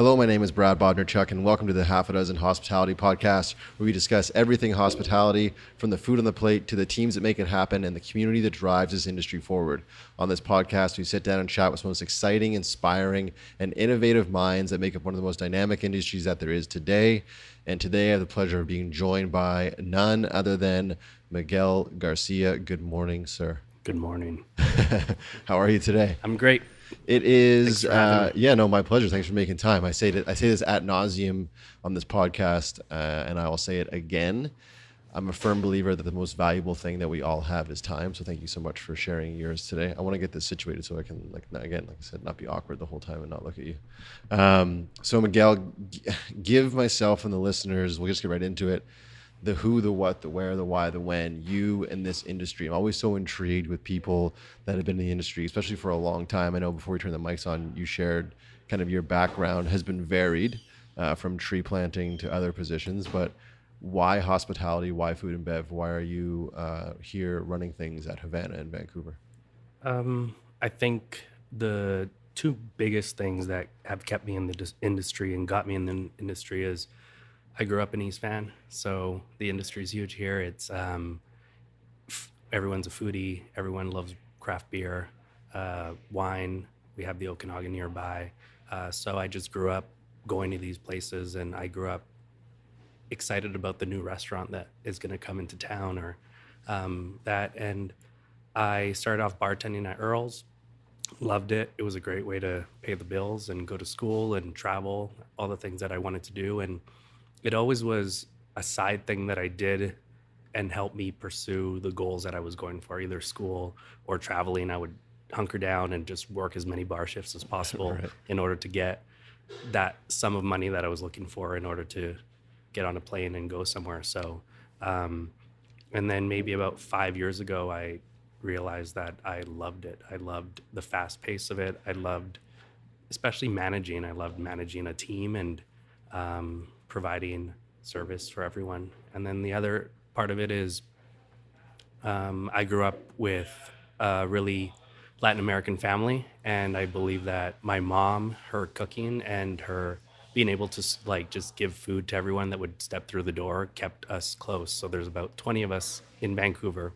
Hello, my name is Brad Bodnar-Chuck, and welcome to the Half a Dozen Hospitality Podcast, where we discuss everything hospitality, from the food on the plate to the teams that make it happen and the community that drives this industry forward. On this podcast, we sit down and chat with some of the most exciting, inspiring, and innovative minds that make up one of the most dynamic industries that there is today. And today I have the pleasure of being joined by none other than Miguel Garcia. Good morning, sir. Good morning. How are you today? I'm great. It is, my pleasure. Thanks for making time. I say this ad nauseum on this podcast, and I will say it again. I'm a firm believer that the most valuable thing that we all have is time. So thank you so much for sharing yours today. I want to get this situated so I can, like I said, not be awkward the whole time and not look at you. So Miguel, give myself and the listeners, we'll just get right into it, the who, the what, the where, the why, the when, you in this industry. I'm always so intrigued with people that have been in the industry, especially for a long time. I know before we turn the mics on, you shared kind of your background has been varied from tree planting to other positions, but why hospitality, why food and bev? Why are you here running things at Havana in Vancouver? I think the two biggest things that have kept me in the industry and got me in the industry is I grew up in East Van, so the industry is huge here. It's everyone's a foodie. Everyone loves craft beer, wine. We have the Okanagan nearby. So I just grew up going to these places, and I grew up excited about the new restaurant that is going to come into town or that. And I started off bartending at Earl's. Loved it. It was a great way to pay the bills and go to school and travel, all the things that I wanted to do. And it always was a side thing that I did and helped me pursue the goals that I was going for, either school or traveling. I would hunker down and just work as many bar shifts as possible right, in order to get that sum of money that I was looking for in order to get on a plane and go somewhere. So, and then maybe about 5 years ago, I realized that I loved it. I loved the fast pace of it. I loved, especially managing. I loved managing a team and providing service for everyone. And then the other part of it is I grew up with a really Latin American family, and I believe that my mom, her cooking and her being able to just give food to everyone that would step through the door kept us close. So there's about 20 of us in Vancouver,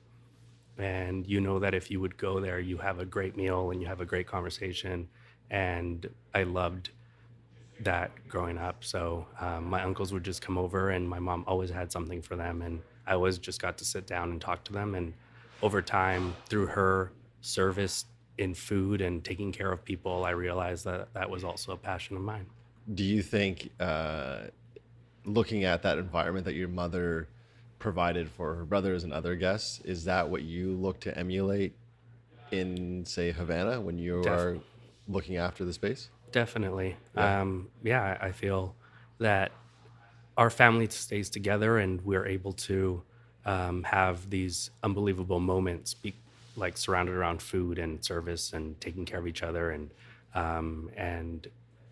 and you know that if you would go there, you have a great meal and you have a great conversation. And I loved that growing up. So my uncles would just come over, and my mom always had something for them, and I always just got to sit down and talk to them. And over time, through her service in food and taking care of people, I realized that that was also a passion of mine. Do you think, looking at that environment that your mother provided for her brothers and other guests, is that what you look to emulate in, say, Havana when you are looking after the space? Definitely. Yeah. I feel that our family stays together, and we're able to have these unbelievable moments, like surrounded around food and service and taking care of each other. And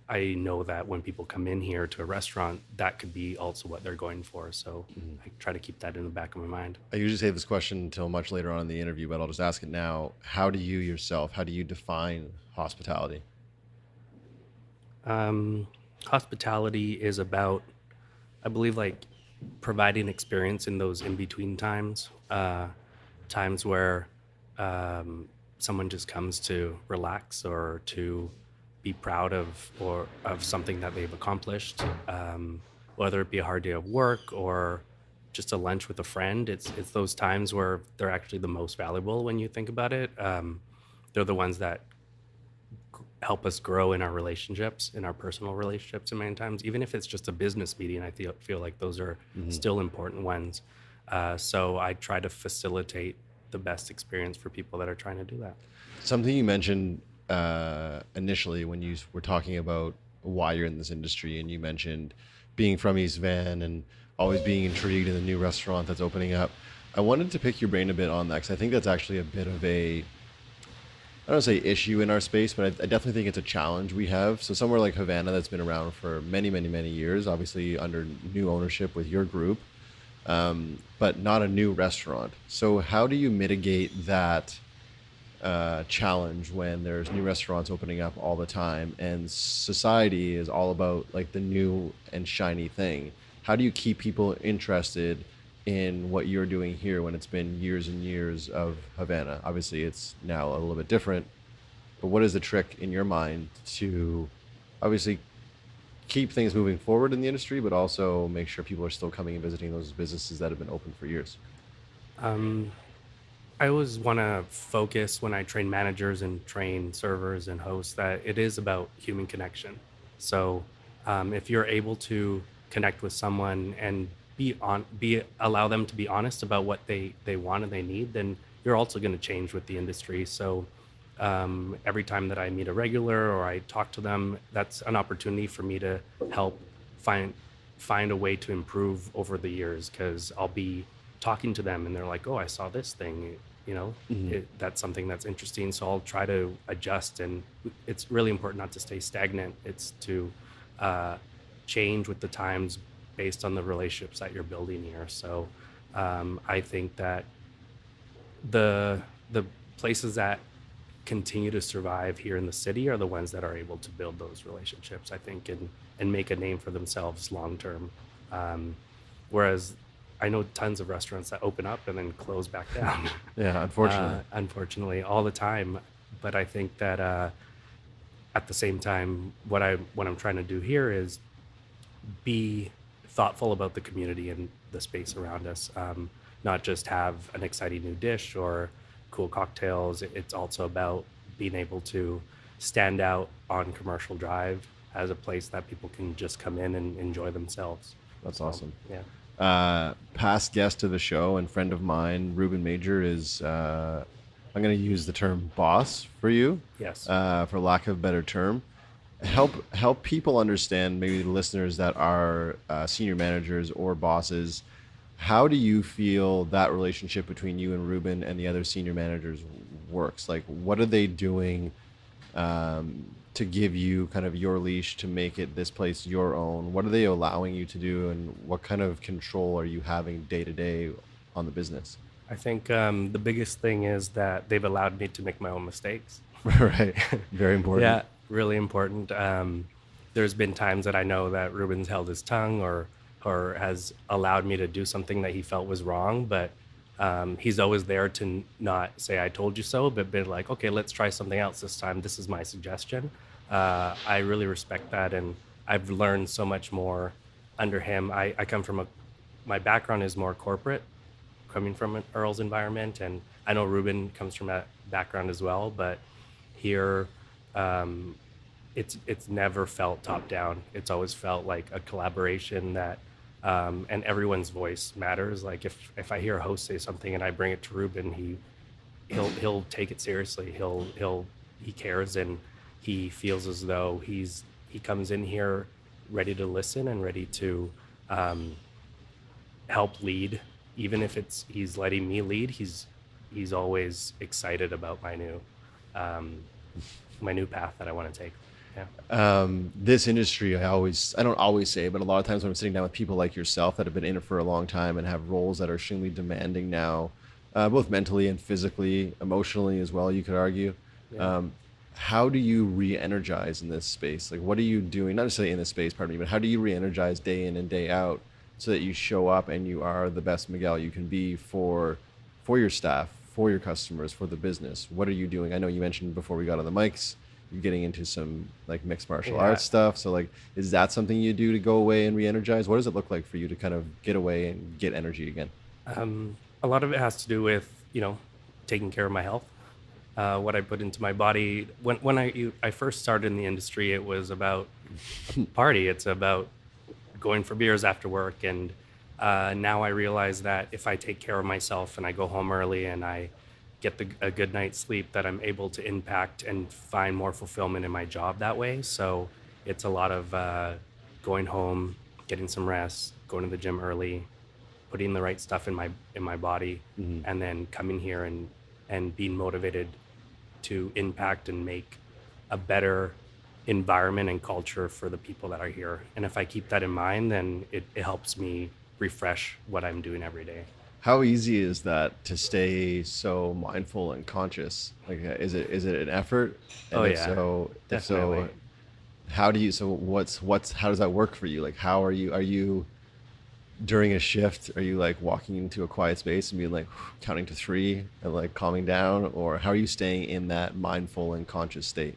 I know that when people come in here to a restaurant, that could be also what they're going for. So I try to keep that in the back of my mind. I usually save this question until much later on in the interview, but I'll just ask it now. How do you define hospitality? Hospitality is about, I believe, providing experience in those in-between times, times where someone just comes to relax or to be proud of something that they've accomplished, whether it be a hard day of work or just a lunch with a friend. It's those times where they're actually the most valuable when you think about it. They're the ones that help us grow in our relationships, in our personal relationships, and many times, even if it's just a business meeting, I feel like those are still important ones. So I try to facilitate the best experience for people that are trying to do that. Something you mentioned initially when you were talking about why you're in this industry, and you mentioned being from East Van and always being intrigued in the new restaurant that's opening up. I wanted to pick your brain a bit on that, because I think that's actually a bit of a, I don't say issue in our space, but I definitely think it's a challenge we have. So somewhere like Havana that's been around for many, many, many years, obviously under new ownership with your group, but not a new restaurant. So how do you mitigate that challenge when there's new restaurants opening up all the time, and society is all about like the new and shiny thing. How do you keep people interested in what you're doing here when it's been years and years of Havana? Obviously, it's now a little bit different, but what is the trick in your mind to obviously keep things moving forward in the industry, but also make sure people are still coming and visiting those businesses that have been open for years? Um, I always want to focus when I train managers and train servers and hosts that it is about human connection. So if you're able to connect with someone and be allow them to be honest about what they want and they need, then you're also going to change with the industry. So every time that I meet a regular or I talk to them, that's an opportunity for me to help find find a way to improve over the years because I'll be talking to them and they're like, "Oh, I saw this thing." Hmm. That's something that's interesting. So I'll try to adjust, and it's really important not to stay stagnant. It's to uh, change with the times based on the relationships that you're building here. So I think that the places that continue to survive here in the city are the ones that are able to build those relationships, I think, and make a name for themselves long term. Um, Whereas I know tons of restaurants that open up and then close back down, Yeah, unfortunately. unfortunately, all the time. But I think that at the same time, what I'm trying to do here is be thoughtful about the community and the space around us. Not just have an exciting new dish or cool cocktails. It's also about being able to stand out on Commercial Drive as a place that people can just come in and enjoy themselves. That's So, awesome. yeah. Past guest to the show and friend of mine, Ruben Major, is I'm going to use the term boss for you, Yes. for lack of a better term. Help people understand, maybe the listeners that are senior managers or bosses. How do you feel that relationship between you and Ruben and the other senior managers works? Like, what are they doing to give you kind of your leash to make it this place your own? What are they allowing you to do, and what kind of control are you having day to day on the business? I think the biggest thing is that they've allowed me to make my own mistakes. Right. Very important. Yeah, really important. There's been times that I know that Ruben's held his tongue or has allowed me to do something that he felt was wrong, but he's always there to not say "I told you so," but be like, "Okay, let's try something else this time. This is my suggestion." I really respect that, and I've learned so much more under him. I come from my background is more corporate, coming from an Earl's environment, and I know Ruben comes from that background as well, but here um, it's never felt top down. It's always felt like a collaboration that and everyone's voice matters. Like if I hear a host say something and I bring it to Ruben, he'll take it seriously. He cares and he feels as though he comes in here ready to listen and ready to um, help lead. Even if it's he's letting me lead, he's always excited about um, my new path that I want to take. Yeah. This industry, I don't always say, but a lot of times when I'm sitting down with people like yourself that have been in it for a long time and have roles that are extremely demanding now, both mentally and physically, emotionally as well, you could argue. Yeah. Um, how do you re-energize in this space? Like, what are you doing? Not necessarily in this space, pardon me, but how do you re-energize day in and day out so that you show up and you are the best Miguel you can be for your staff, for your customers, for the business? What are you doing? I know you mentioned before we got on the mics, you're getting into some like mixed martial Yeah. arts stuff. So like, is that something you do to go away and re-energize? What does it look like for you to kind of get away and get energy again? A lot of it has to do with taking care of my health, what I put into my body. When I first started in the industry, it was about a party. It's about going for beers after work, and now I realize that if I take care of myself and I go home early and I get a good night's sleep, that I'm able to impact and find more fulfillment in my job that way. So it's a lot of going home, getting some rest, going to the gym early, putting the right stuff in my body, Mhm. and then coming here and being motivated to impact and make a better environment and culture for the people that are here. And if I keep that in mind, then it helps me refresh what I'm doing every day. How easy is that to stay so mindful and conscious? Like, is it an effort? Oh And yeah, if so, definitely. how do you? So what's how does that work for you? Like, how are you during a shift? Are you like walking into a quiet space and being like counting to three and like calming down, or how are you staying in that mindful and conscious state?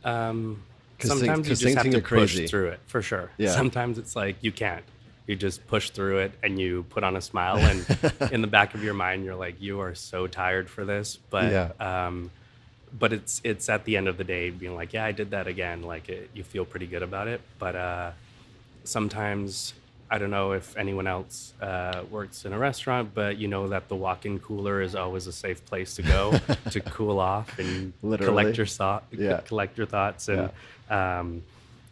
Sometimes you just have Things to are push crazy. through it for sure. Yeah. Sometimes it's like you can't. You just push through it and you put on a smile, and in the back of your mind you're like, you are so tired for this, Yeah. but it's at the end of the day being like, yeah, I did that again. Like you feel pretty good about it. But sometimes I don't know if anyone else works in a restaurant, but you know that the walk-in cooler is always a safe place to go to cool off and Literally. Yeah. collect your thoughts. Yeah. And um,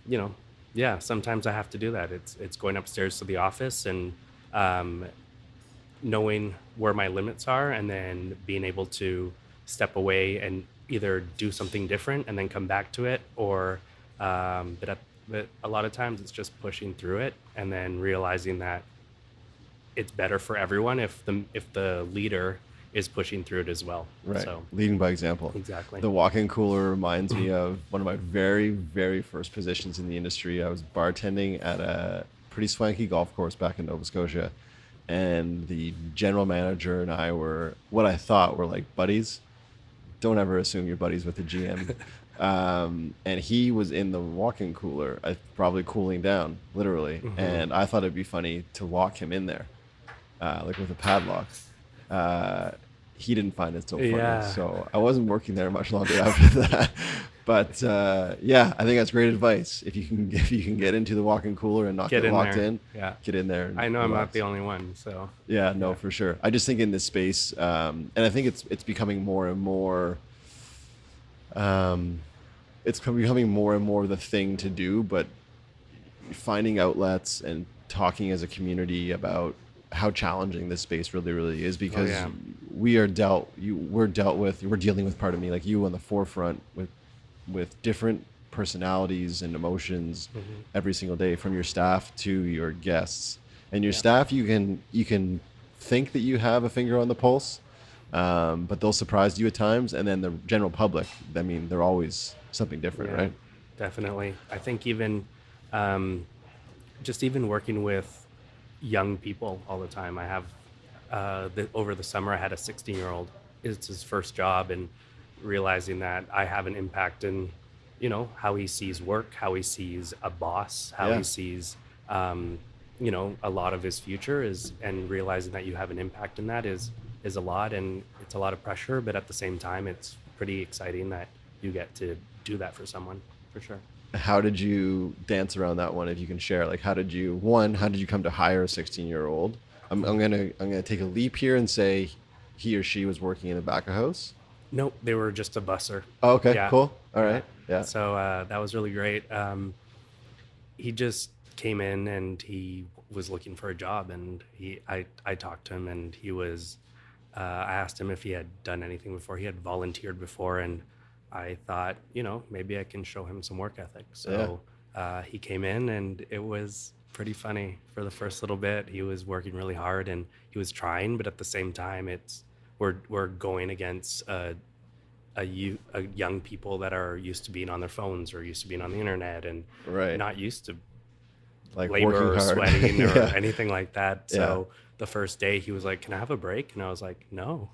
you know, yeah, sometimes I have to do that. It's going upstairs to the office and um, knowing where my limits are, and then being able to step away and either do something different and then come back to it, or but a lot of times it's just pushing through it and then realizing that it's better for everyone if the leader is pushing through it as well. Right. So Leading by example. exactly. The walk-in cooler reminds me of one of my very, very first positions in the industry. I was bartending at a pretty swanky golf course back in Nova Scotia. And the general manager and I were what I thought were like buddies. Don't ever assume you're buddies with the GM. And he was in the walk-in cooler, probably cooling down, literally. Hmm. And I thought it'd be funny to lock him in there, like with a padlock. Uh, he didn't find it so funny, Yeah, so I wasn't working there much longer after that. But yeah, I think that's great advice. If you can get into the walk-in cooler and not get get in locked there. in, Yeah, get in there I and know I'm not the relax. only one. So Yeah, no, yeah. for sure. I just think in this space, and I think it's becoming more and more. Um, it's becoming more and more the thing to do, but finding outlets and talking as a community about how challenging this space really, really is Oh because yeah. we're dealing with part of me like you on the forefront with different personalities and emotions Hmm. every single day from your staff to your guests. And your Yeah. staff, you can think that you have a finger on the pulse, but they'll surprise you at times. And then the general public, I mean, they're always something different, Yeah, right? definitely. I think even um, just even working with young people all the time. I have over the summer I had a 16-year-old. It's his first job, and realizing that I have an impact in how he sees work, how he sees a boss, how he Yeah. sees um, a lot of his future is, and realizing that you have an impact in that is a lot, and it's a lot of pressure, but at the same time it's pretty exciting that you get to do that for someone, for sure. How did you dance around that one if you can share? Like how did you come to hire a 16-year-old? I'm gonna take a leap here and say he or she was working in the back of house. Nope, they were just a busser. Oh, okay, Yeah, cool. All yeah. right. Yeah. So that was really great. He just came in and he was looking for a job, and I talked to him, and he was. I asked him if he had done anything before. He had volunteered before, and I thought, maybe I can show him some work ethic. Yeah. So he came in, and it was pretty funny for the first little bit. He was working really hard, and he was trying, but at the same time, we're going against young people that are used to being on their phones or used to being on the internet and Right. not used to Like working labor or hard. sweating or Yeah. anything like that. Yeah. So the first day he was like, "Can I have a break?" And I was like, "No,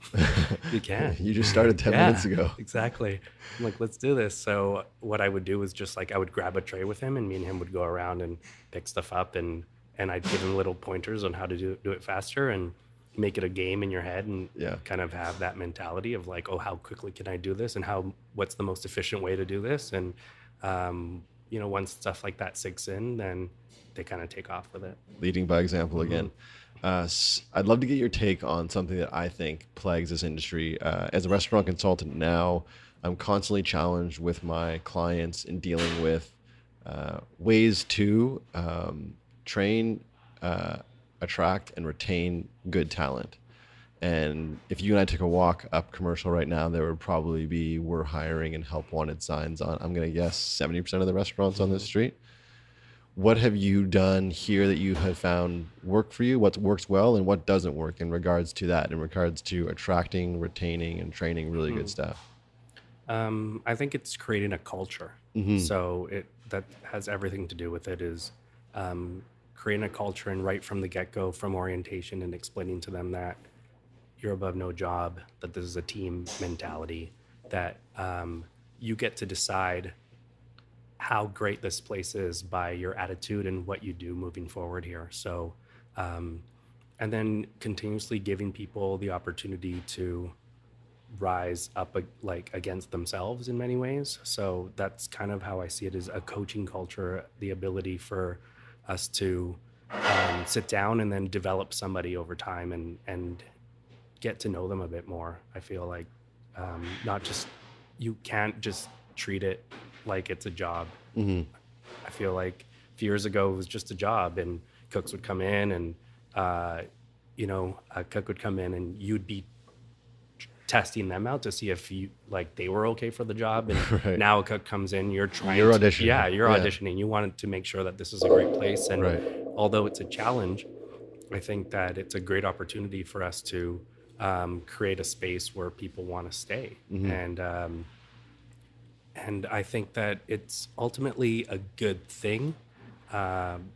you can't." You just started 10 Yeah, minutes ago. exactly. I'm like, "Let's do this." So what I would do is just like I would grab a tray with him, and me and him would go around and pick stuff up, and I'd give him little pointers on how to do it faster and make it a game in your head, and Yeah. kind of have that mentality of like, oh, how quickly can I do this, and what's the most efficient way to do this, and once stuff like that sinks in, then they kind of take off with it. Leading by example Hmm. again. I'd love to get your take on something that I think plagues this industry. As a restaurant consultant now, I'm constantly challenged with my clients in dealing with ways to train, uh, attract, and retain good talent. And if you and I took a walk up commercial right now, there would probably be "we're hiring" and "help wanted" signs on, I'm going to guess, 70% of the restaurants on this Hmm. street. what have you done here that you have found work for you? What works well and what doesn't work in regards to that, in regards to attracting, retaining, and training really good staff? I think it's creating a culture. Mm-hmm. So that has everything to do with it is creating a culture, and right from the get-go, from orientation, and explaining to them that you're above no job, that this is a team mentality, that you get to decide how great this place is by your attitude and what you do moving forward here. So, and then continuously giving people the opportunity to rise up like against themselves in many ways. So that's kind of how I see it, as a coaching culture, the ability for us to sit down and then develop somebody over time and get to know them a bit more. I feel like not just, you can't just treat it like it's a job. Mm-hmm. I feel like a few years ago it was just a job, and cooks would come in, and a cook would come in, and you'd be testing them out to see if you like they were okay for the job. And Right. now a cook comes in, you're auditioning. yeah, you're Yeah. auditioning. You wanted to make sure that this is a great place. And Right. although it's a challenge, I think that it's a great opportunity for us to create a space where people want to stay. Mm-hmm. And I think that it's ultimately a good thing,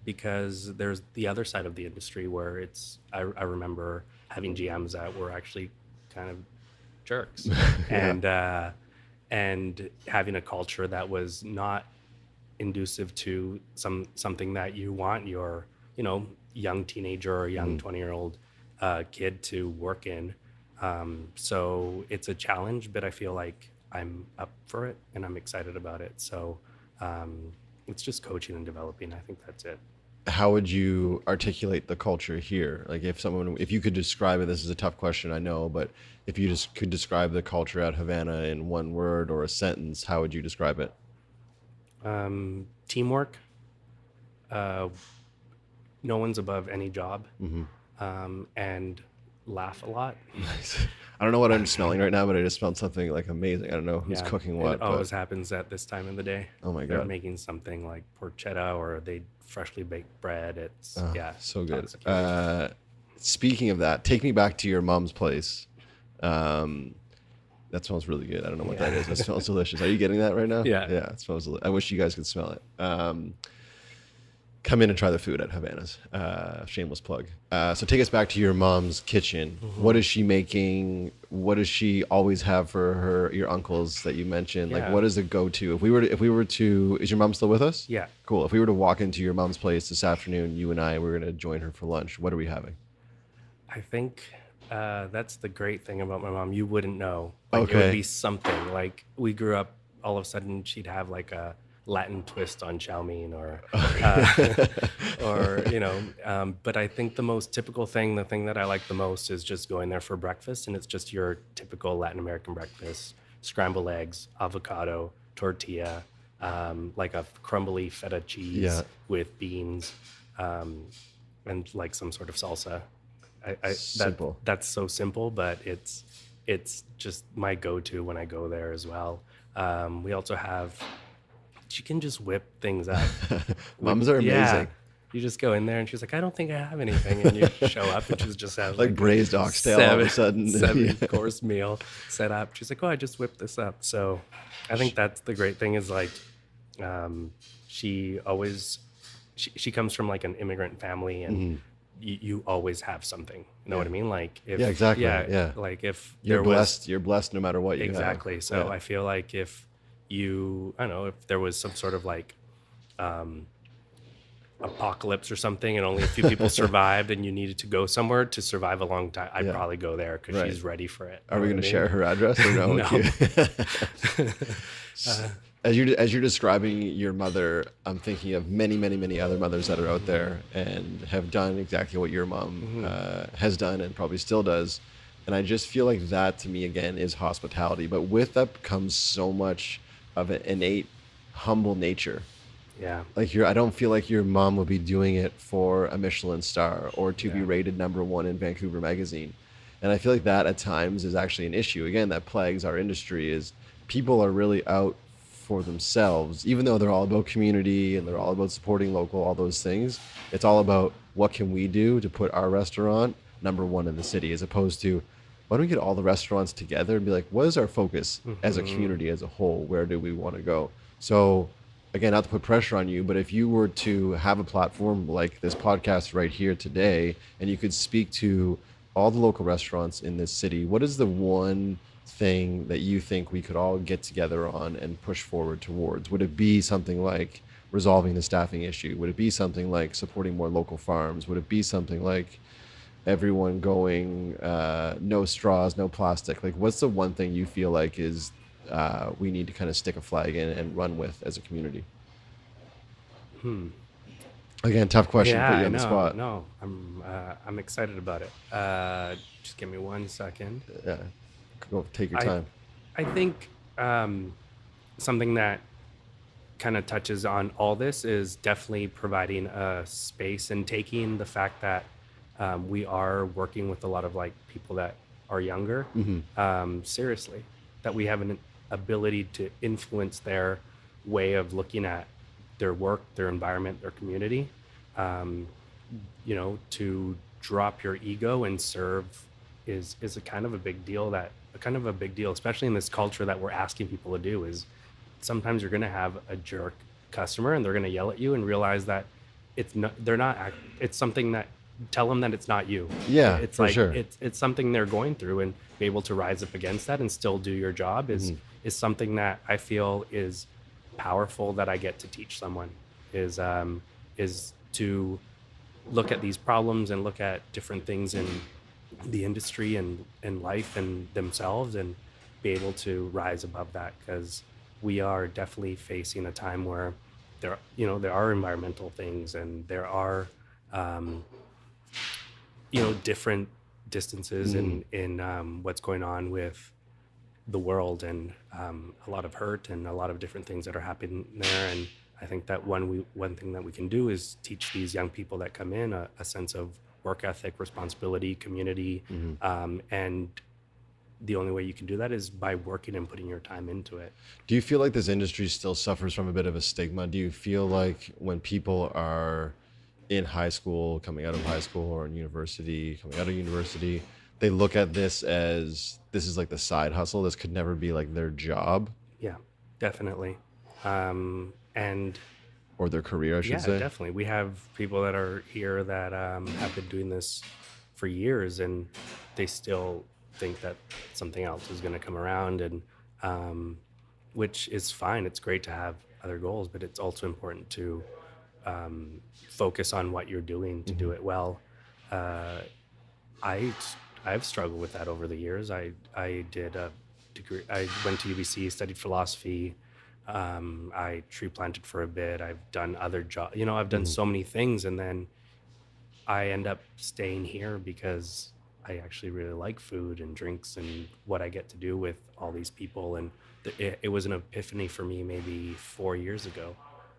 because there's the other side of the industry where I remember having GMs that were actually kind of jerks. Yeah. And having a culture that was not inducive to something that you want your young teenager or young 20-year-old kid to work in. So it's a challenge, but I feel like I'm up for it and I'm excited about it. So it's just coaching and developing. I think that's it. How would you articulate the culture here? Like if you could describe it, this is a tough question, I know, but if you just could describe the culture at Havana in one word or a sentence, how would you describe it? Teamwork. No one's above any job. And laugh a lot. Nice. I don't know what I'm smelling right now, but I just smelled something like amazing. I don't know who's cooking what. It always happens at this time of the day. Oh my They're God. making something like porchetta, or they freshly baked bread. It's So good. intoxicating. Speaking of that, take me back to your mom's place. That smells really good. I don't know what that is. It smells delicious. Are you getting that right now? Yeah. Yeah, it smells I wish you guys could smell it. Come in and try the food at Havana's. Shameless plug. So take us back to your mom's kitchen. What is she making? What does she always have for your uncles that you mentioned? Like, Yeah. what is a go-to? If we were to, is your mom still with us? Yeah. Cool. If we were to walk into your mom's place this afternoon, you and I, we're going to join her for lunch. What are we having? I think that's the great thing about my mom. You wouldn't know. Like, It Okay. would be something. Like, we grew up, all of a sudden she'd have like a Latin twist on chow mein, or but I think the most typical thing, the thing that I like the most, is just going there for breakfast, and it's just your typical Latin American breakfast: scrambled eggs, avocado, tortilla, like a crumbly feta cheese with beans, and like some sort of salsa. Simple. That's so simple, but it's just my go-to when I go there as well. We also have, she can just whip things up. Moms are amazing. Yeah. You just go in there and she's like, I don't think I have anything. And you show up and she's just has Like braised oxtail all of a sudden. seven-course meal set up. She's like, oh, I just whipped this up. So I think that's the great thing, is like, she comes from like an immigrant family, and you always have something. You know what I mean? Like, if exactly. Yeah. like if You're there blessed. You're blessed no matter what you have. exactly. So Yeah. I feel like if I don't know, if there was some sort of like apocalypse or something, and only a few people survived, and you needed to go somewhere to survive a long time, I'd probably go there because Right. she's ready for it. Are we going to share her address or no? No. As you're describing your mother, I'm thinking of many, many, many other mothers that are out there and have done exactly what your mom has done and probably still does. And I just feel like that, to me, again, is hospitality. But with that comes so much of an innate, humble nature. Yeah. Like I don't feel like your mom would be doing it for a Michelin star or to be rated #1 in Vancouver magazine. And I feel like that at times is actually an issue. Again, that plagues our industry, is people are really out for themselves, even though they're all about community and they're all about supporting local, all those things. It's all about what can we do to put our restaurant number one in the city, as opposed to why don't we get all the restaurants together and be like, what is our focus as a community as a whole? Where do we want to go? So again, not to put pressure on you, but if you were to have a platform like this podcast right here today, and you could speak to all the local restaurants in this city, what is the one thing that you think we could all get together on and push forward towards? Would it be something like resolving the staffing issue? Would it be something like supporting more local farms? Would it be something like everyone going no straws, no plastic? Like, what's the one thing you feel like is we need to kind of stick a flag in and run with as a community? Again, tough question to Yeah, put you I on the know. spot. No, I'm excited about it. Just give me 1 second. Yeah, go take your I time. I think something that kind of touches on all this is definitely providing a space and taking the fact that we are working with a lot of like people that are younger seriously, that we have an ability to influence their way of looking at their work, their environment, their community. To drop your ego and serve is a kind of a big deal, especially in this culture that we're asking people to do. Is sometimes you're going to have a jerk customer and they're going to yell at you and realize that it's something that, tell them that it's not you. Yeah, it's for like sure. it's something they're going through, and be able to rise up against that and still do your job is something that I feel is powerful, that I get to teach someone, is to look at these problems and look at different things in the industry and life and themselves, and be able to rise above that, because we are definitely facing a time where there are environmental things, and there are different distances in what's going on with the world, and a lot of hurt and a lot of different things that are happening there. And I think that one thing that we can do is teach these young people that come in a sense of work ethic, responsibility, community, and the only way you can do that is by working and putting your time into it. Do you feel like this industry still suffers from a bit of a stigma? Do you feel like when people are in high school, coming out of high school, or in university, coming out of university, they look at this as this is like the side hustle? This could never be like their job? Yeah, definitely. Or their career, I should say. Yeah, definitely. We have people that are here that have been doing this for years, and they still think that something else is going to come around, and which is fine. It's great to have other goals, but it's also important to focus on what you're doing to do it well. I've struggled with that over the years. I did a degree. I went to UBC, studied philosophy. I tree planted for a bit. I've done other jobs. I've done so many things, and then I end up staying here because I actually really like food and drinks and what I get to do with all these people. And it was an epiphany for me maybe 4 years ago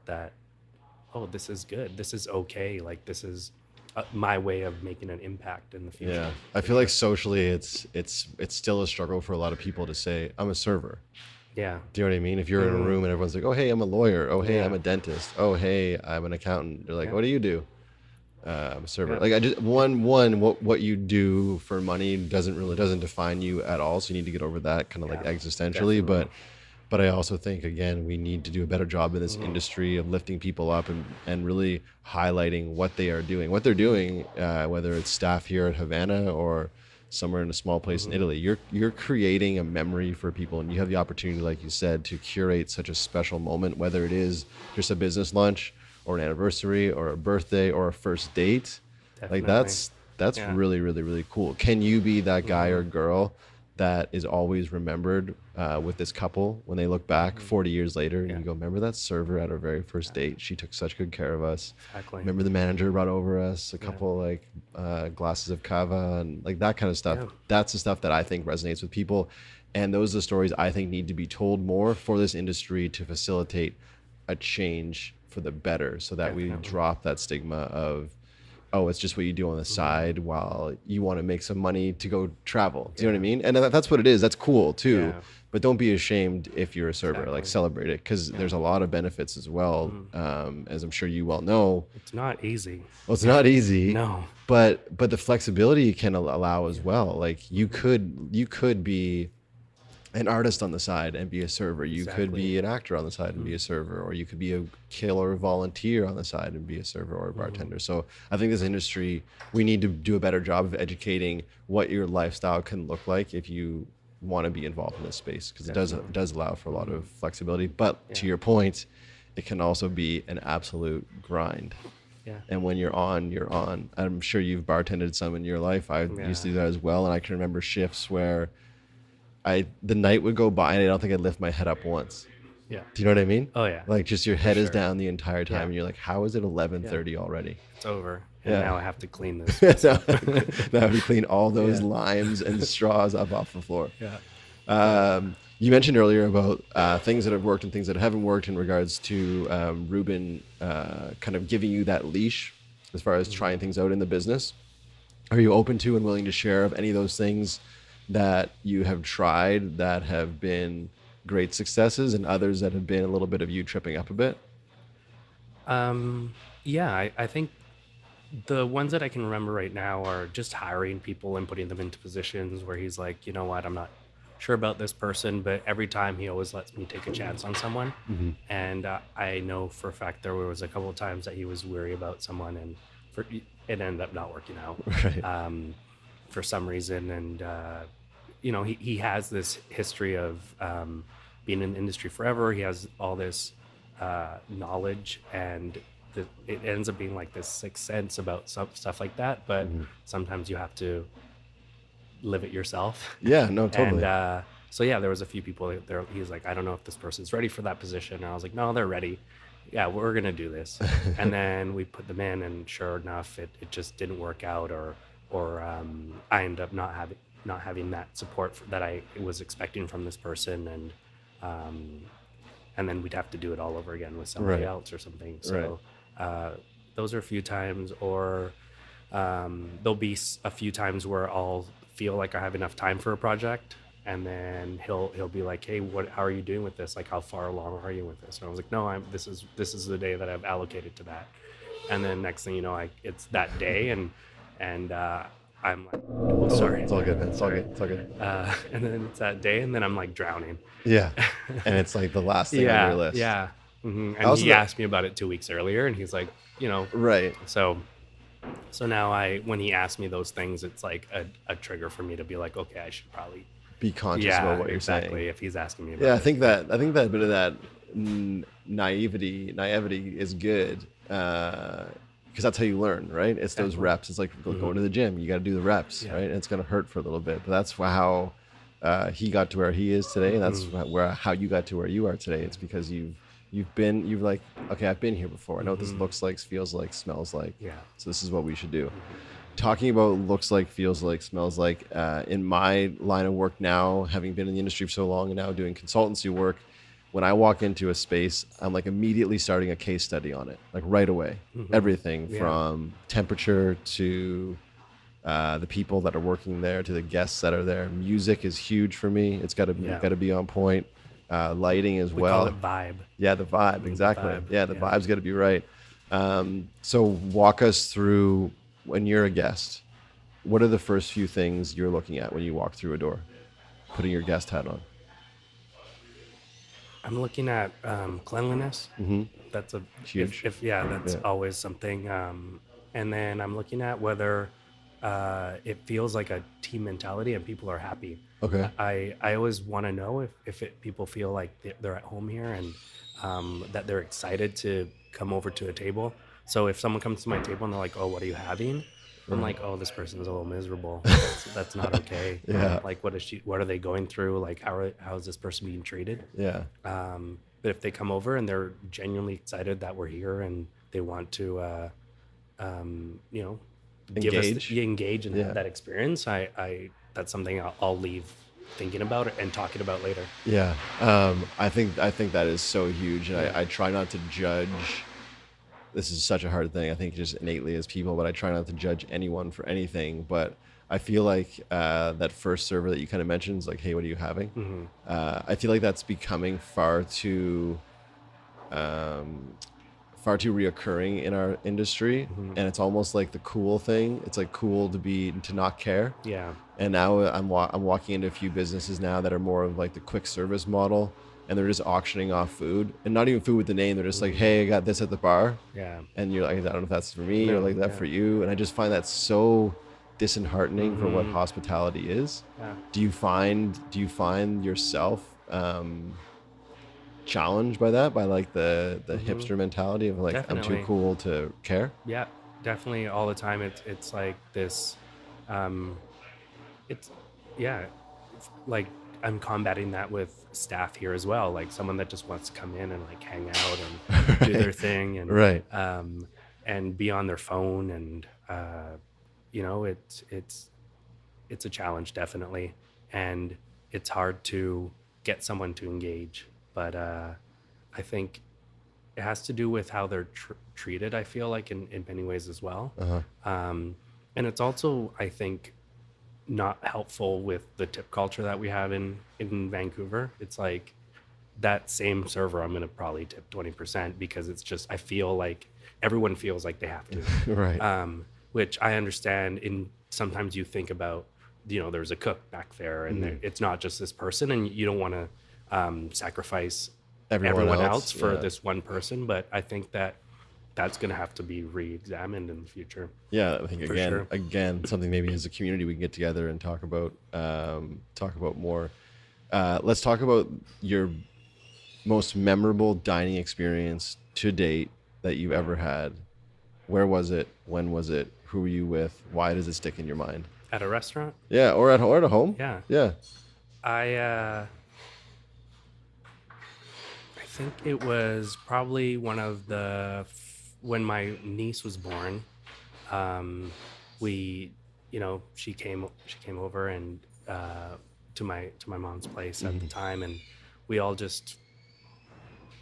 that, oh, this is good. This is okay. Like, this is my way of making an impact in the future. Yeah, I feel like socially, it's still a struggle for a lot of people to say, I'm a server. Yeah. Do you know what I mean? If you're in a room and everyone's like, oh, hey, I'm a lawyer. Oh, hey, Yeah. I'm a dentist. Oh, hey, I'm an accountant. They're like, Yeah. what do you do? I'm a server. Yeah. Like, I just what you do for money doesn't define you at all. So you need to get over that kind of like existentially. Definitely. But I also think, again, we need to do a better job in this industry of lifting people up and really highlighting what they are doing. What they're doing, whether it's staff here at Havana or somewhere in a small place in Italy, you're creating a memory for people, and you have the opportunity, like you said, to curate such a special moment, whether it is just a business lunch or an anniversary or a birthday or a first date. Definitely. Like that's really, really, really cool. Can you be that guy or girl that is always remembered with this couple when they look back 40 years later and you go, remember that server at our very first date? She took such good care of us. Exactly. Remember the manager brought over us a couple like glasses of cava and like that kind of stuff. Yeah. That's the stuff that I think resonates with people. And those are the stories I think need to be told more for this industry to facilitate a change for the better, so that we drop that stigma of oh, it's just what you do on the side while you want to make some money to go travel. Do you know what I mean? And that's what it is. That's cool too. Yeah. But don't be ashamed if you're a server. Like, Exactly. celebrate it, because there's a lot of benefits as well. As I'm sure you well know. It's not easy. Well, it's not easy. No. But the flexibility you can allow as well. Like, you could be an artist on the side and be a server. You could be an actor on the side and be a server, or you could be a killer volunteer on the side and be a server or a bartender. So I think this industry, we need to do a better job of educating what your lifestyle can look like if you want to be involved in this space, because it does allow for a lot of flexibility. But to your point, it can also be an absolute grind. Yeah. And when you're on, you're on. I'm sure you've bartended some in your life. I used to do that as well, and I can remember shifts where the night would go by and I don't think I'd lift my head up once. Yeah. Do you know what I mean? Oh yeah. Like, just your head is down the entire time, Yeah. and you're like, how is it 11:30 already? It's over. And Yeah. now I have to clean this. Now we clean all those limes and straws up off the floor. Yeah. You mentioned earlier about things that have worked and things that haven't worked in regards to Ruben kind of giving you that leash as far as trying things out in the business. Are you open to and willing to share of any of those things that you have tried that have been great successes, and others that have been a little bit of you tripping up a bit? Yeah, I think the ones that I can remember right now are just hiring people and putting them into positions where he's like, you know what, I'm not sure about this person, but every time he always lets me take a chance on someone. And I know for a fact there was a couple of times that he was weary about someone, and it ended up not working out for some reason. And he has this history of being in the industry forever. He has all this knowledge, and it ends up being like this sixth sense about stuff like that. But sometimes you have to live it yourself. Yeah, no, totally. And so yeah, there was a few people there. He was like, I don't know if this person's ready for that position. And I was like, no, they're ready. Yeah, we're gonna do this. And then we put them in, and sure enough, it just didn't work out, or I ended up not having that support that I was expecting from this person, and then we'd have to do it all over again with somebody else or something. So those are a few times, or there'll be a few times where I'll feel like I have enough time for a project, and then he'll be like, hey, how are you doing with this? Like, how far along are you with this? And I was like, no, this is the day that I've allocated to that. And then next thing you know, it's that day, and I'm like, oh, sorry. It's all good, man. It's all good. And then it's that day, and then I'm like drowning. Yeah. And it's like the last thing on your list. Yeah. And he asked me about it 2 weeks earlier, and he's like, Right. So now when he asks me those things, it's like a trigger for me to be like, okay, I should probably Be conscious about what you're saying. If he's asking me about Yeah, it. I think that bit of that naivety is good, because that's how you learn, right? It's those reps. It's like going to the gym. You got to do the reps, right? And it's going to hurt for a little bit, but that's how he got to where he is today, and that's how you got to where you are today. It's because you've like, okay, I've been here before. I know what this looks like, feels like, smells like. Yeah. So this is what we should do. Talking about looks like, feels like, smells like, in my line of work now, having been in the industry for so long and now doing consultancy work, when I walk into a space, I'm like immediately starting a case study on it, like right away. Everything from temperature to the people that are working there to the guests that are there. Music is huge for me. It's got to be on point. Lighting as well. We call it vibe. Yeah, the vibe, exactly. The vibe's got to be right. So walk us through, when you're a guest, what are the first few things you're looking at when you walk through a door, putting your guest hat on? I'm looking at cleanliness. That's a huge. That's always something. And then I'm looking at whether it feels like a team mentality and people are happy. Okay. I always want to know if people feel like they're at home here, and that they're excited to come over to a table. So if someone comes to my table and they're like, oh, what are you having? I'm like, oh, this person's a little miserable. That's not okay. Like, what are they going through? Like, how is this person being treated? Yeah. But if they come over and they're genuinely excited that we're here and they want to, engage and have that experience, that's something I'll leave thinking about it and talking about later. Yeah. I think that is so huge. And I try not to judge this is such a hard thing. I think just innately as people, but I try not to judge anyone for anything. But I feel like that first server that you kind of mentioned is like, hey, what are you having? Mm-hmm. I feel like that's becoming um, far too reoccurring in our industry, Mm-hmm. and it's almost like the cool thing. It's like cool to not care. Yeah. And now I'm walking into a few businesses now that are more of like the quick service model, and they're just auctioning off food, and not even food with the name. They're just like, hey, I got this at the bar, Yeah. and you're like, I don't know if that's for me or No. like that Yeah. for you. And I just find that so disheartening for what Mm-hmm. hospitality is. Yeah. Do you find yourself challenged by that, by like the Mm-hmm. hipster mentality of like, I'm too Definitely. cool to care? Yeah. Definitely. All the time. It's like this. Um, it's yeah. It's like I'm combating that with staff here as well. Like someone that just wants to come in and like hang out and do their Right. thing Right. and be on their phone and it's a challenge definitely, and it's hard to get someone to engage. But I think it has to do with how they're treated. I feel like in many ways as well, Uh-huh. and it's also I think not helpful with the tip culture that we have in Vancouver. It's like that same server, I'm gonna probably tip 20% because it's just I feel like everyone feels like they have to, Right. which I understand. In sometimes you think about, there's a cook back there, and it's not just this person, and you don't want to sacrifice everyone else for Yeah. this one person. But I think that's gonna have to be re-examined in the future. Yeah, I think For again, sure. something maybe as a community we can get together and talk about more. Let's talk about your most memorable dining experience to date that you've ever had. Where was it? When was it? Who were you with? Why does it stick in your mind? At a restaurant, Yeah, or at home. yeah. Yeah. I think it was probably one of when my niece was born. We, she came over and to my mom's place at the time, and we all just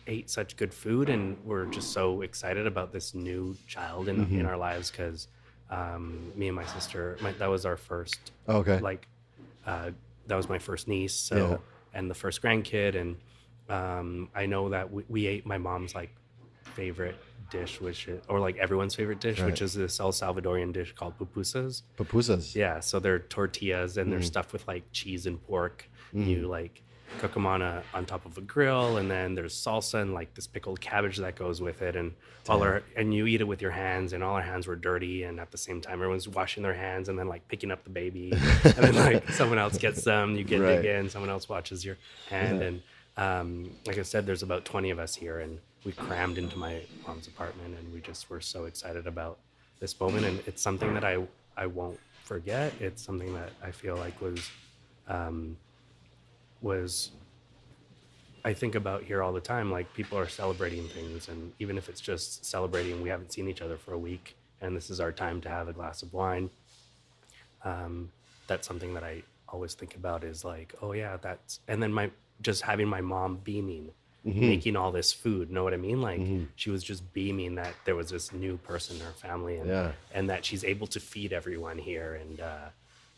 ate such good food, and we're just so excited about this new child in our lives because me and my sister, that was our first Okay. like that was my first niece, so Yeah. and the first grandkid, and I know that we ate my mom's like favorite dish, or like everyone's favorite dish, Right. which is this El Salvadorian dish called pupusas. Pupusas. Yeah, so they're tortillas and they're stuffed with like cheese and pork. You like cook them on top of a grill, and then there's salsa and like this pickled cabbage that goes with it, and and you eat it with your hands, and all our hands were dirty, and at the same time everyone's washing their hands and then like picking up the baby, and then like someone else gets them, you get Right. dig in, someone else watches your hand, Yeah. and like I said, there's about 20 of us here, and we crammed into my mom's apartment, and we just were so excited about this moment, and it's something that I won't forget. It's something that I feel like was I think about here all the time. Like people are celebrating things, and even if it's just celebrating, we haven't seen each other for a week, and this is our time to have a glass of wine. That's something that I always think about is like, oh yeah, and then just having my mom beaming, making all this food. Know what I mean? Like she was just beaming that there was this new person in her family, and Yeah. and that she's able to feed everyone here, and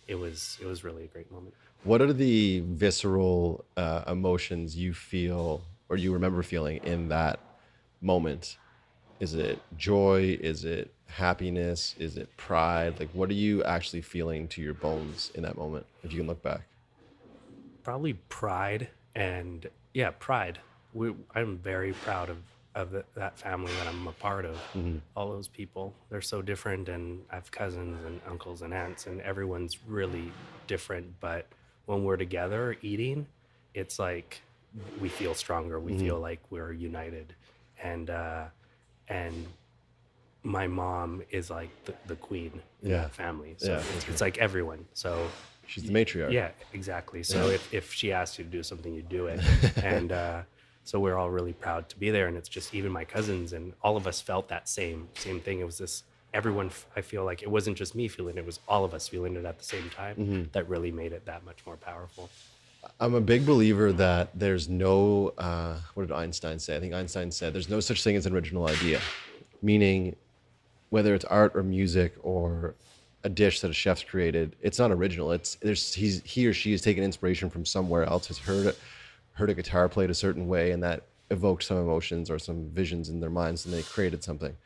it was really a great moment. What are the visceral emotions you feel or you remember feeling in that moment? Is it joy? Is it happiness? Is it pride? Like, what are you actually feeling to your bones in that moment, if you can look back? Probably pride, and yeah, pride. I'm very proud of that family that I'm a part of. All those people, they're so different, and I have cousins and uncles and aunts, and everyone's really different. But when we're together eating, it's like we feel stronger. We feel like we're united, and my mom is like the queen in Yeah. that family. So Yeah, it's like everyone. So She's the matriarch. yeah, exactly. So if she asks you to do something, you do it. And so we're all really proud to be there. And it's just even my cousins and all of us felt that same thing. It was this everyone. I feel like it wasn't just me feeling it; it was all of us feeling it at the same time. That really made it that much more powerful. I'm a big believer that there's no, what did Einstein say? I think Einstein said there's no such thing as an original idea. meaning whether it's art or music or a dish that a chef's created, it's not original. He or she has taken inspiration from somewhere else, has heard a guitar played a certain way, and that evoked some emotions or some visions in their minds, and they created something.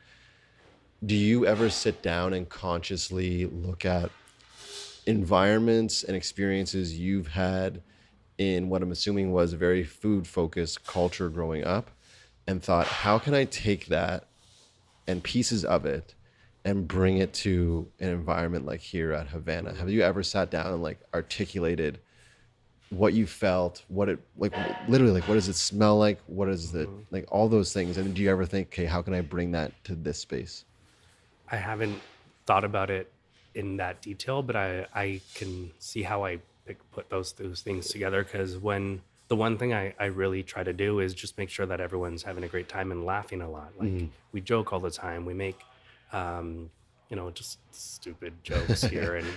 Do you ever sit down and consciously look at environments and experiences you've had in what I'm assuming was a very food focused culture growing up, and thought, how can I take that and pieces of it and bring it to an environment like here at Havana? Have you ever sat down and like articulated what you felt, what it like, literally, like, what does it smell like? What is it like, all those things? And do you ever think, okay, how can I bring that to this space? I haven't thought about it in that detail, but I can see how I put those things together, because when the one thing I really try to do is just make sure that everyone's having a great time and laughing a lot. Like we joke all the time. We make, just stupid jokes here. And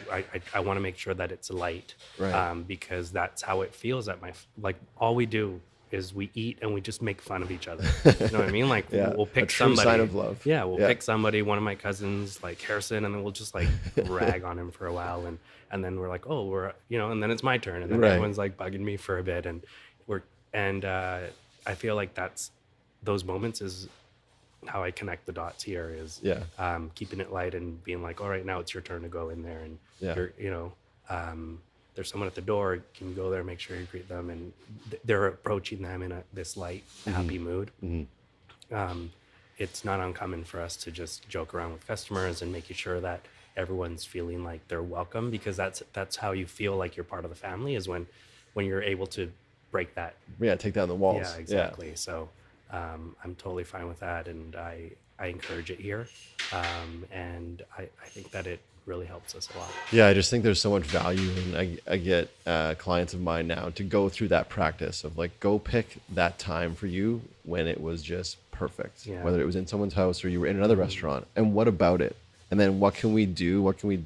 I want to make sure that it's light, Right. because that's how it feels at like all we do is we eat and we just make fun of each other. You know what I mean? Like Yeah, we'll a pick true somebody. sign of love. Yeah, we'll Yeah. pick somebody, one of my cousins, like Harrison, and then we'll just like rag on him for a while, and then we're like, oh, and then it's my turn, and then Right. everyone's like bugging me for a bit, and I feel like those moments is how I connect the dots here, is Yeah. keeping it light and being like, all right, now it's your turn to go in there, and Yeah. there's someone at the door, can you go there, make sure you greet them, and they're approaching them in this light, happy mood. It's not uncommon for us to just joke around with customers and making sure that everyone's feeling like they're welcome, because that's how you feel like you're part of the family, is when you're able to break that. Yeah, take down the walls. Yeah, exactly. So I'm totally fine with that, and I encourage it here, and I think that it really helps us a lot. Yeah, I just think there's so much value, and I get clients of mine now to go through that practice of like, go pick that time for you when it was just perfect, whether it was in someone's house or you were in another restaurant, and what about it? And then what can we do? What can we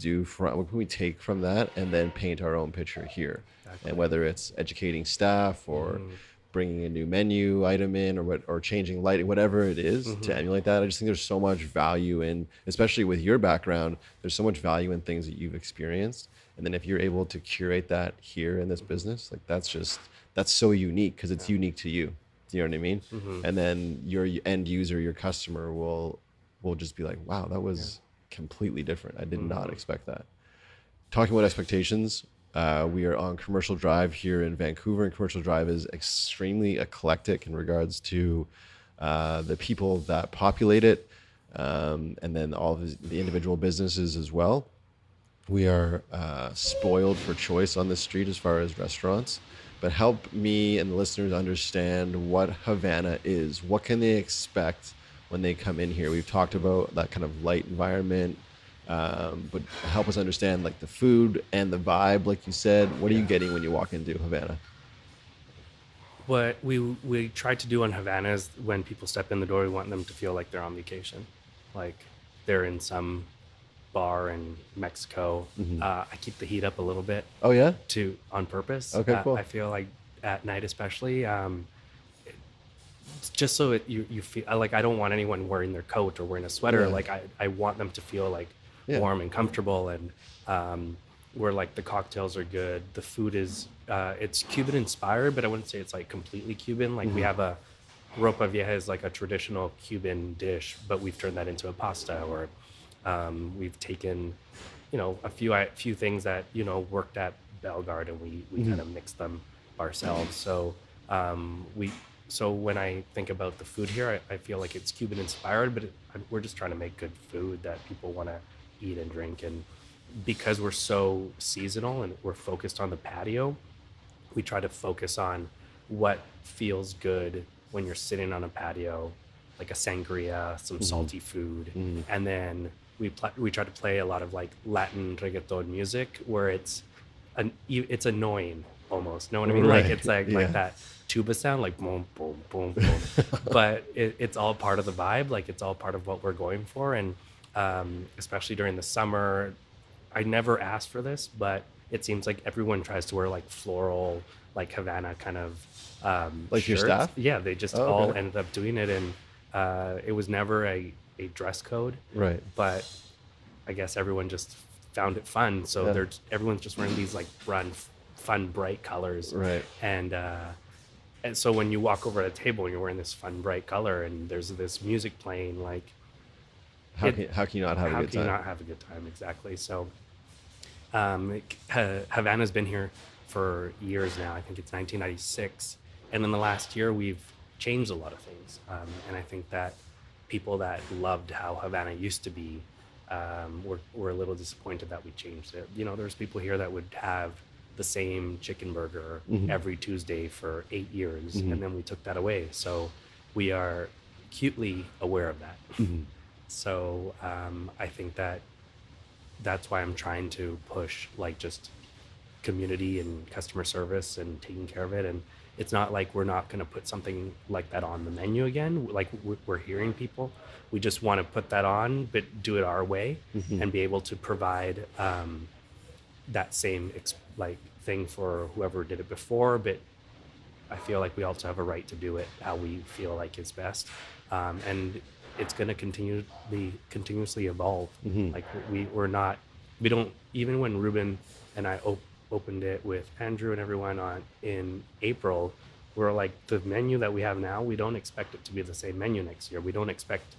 take from that, and then paint our own picture here? Exactly. And whether it's educating staff or bringing a new menu item in, or changing lighting, whatever it is, to emulate that. I just think there's so much value in, especially with your background, there's so much value in things that you've experienced. And then if you're able to curate that here in this business, like that's so unique, because it's unique to you. Do you know what I mean? And then your end user, your customer will just be like, wow, that was completely different. I did not expect that. Talking about expectations, we are on Commercial Drive here in Vancouver, and Commercial Drive is extremely eclectic in regards to the people that populate it, and then all of the individual businesses as well. We are spoiled for choice on this street as far as restaurants, but help me and the listeners understand what Havana is. What can they expect when they come in here? We've talked about that kind of light environment, but help us understand like the food and the vibe, like you said. What are you getting when you walk into Havana? What we try to do on Havana is, when people step in the door, we want them to feel like they're on vacation, like they're in some bar in Mexico. I keep the heat up a little bit. Oh yeah? On purpose. Okay, cool. I feel like at night especially, just so you feel like, I don't want anyone wearing their coat or wearing a sweater. Like I want them to feel like warm and comfortable, and where like the cocktails are good. The food is it's Cuban inspired, but I wouldn't say it's like completely Cuban. Like we have a ropa vieja is like a traditional Cuban dish, but we've turned that into a pasta, or we've taken a few things that worked at Bellegarde, and we kind of mixed them ourselves. So when I think about the food here, I feel like it's Cuban inspired, but we're just trying to make good food that people want to eat and drink. And because we're so seasonal and we're focused on the patio, we try to focus on what feels good when you're sitting on a patio, like a sangria, some salty food. And then we try to play a lot of like Latin reggaeton music, where it's annoying almost. Know what I mean? Right. Like it's like that tuba sound, like boom, boom, boom, boom. But it's all part of the vibe. Like it's all part of what we're going for. And especially during the summer, I never asked for this, but it seems like everyone tries to wear like floral, like Havana kind of like shirts. your staff? Yeah, they just Oh, all okay. ended up doing it. And It was never a dress code, Right. but I guess everyone just found it fun. So Yeah. everyone's just wearing these like fun, bright colors. Right. And so when you walk over at a table and you're wearing this fun, bright color and there's this music playing, like, How can you not have a how good can you time? not have a good time? Exactly. So Havana's been here for years now. I think it's 1996. And in the last year, we've changed a lot of things. And I think that people that loved how Havana used to be were a little disappointed that we changed it. You know, there's people here that would have the same chicken burger every Tuesday for 8 years, and then we took that away. So we are acutely aware of that. So I think that's why I'm trying to push like just community and customer service and taking care of it. And it's not like we're not going to put something like that on the menu again. Like we're hearing people. We just want to put that on, but do it our way and be able to provide that same like thing for whoever did it before. But I feel like we also have a right to do it how we feel like is best. And it's going to continuously evolve. Like we don't, even when Ruben and I opened it with Andrew and everyone in April, we're like, the menu that we have now, we don't expect it to be the same menu next year. We don't expect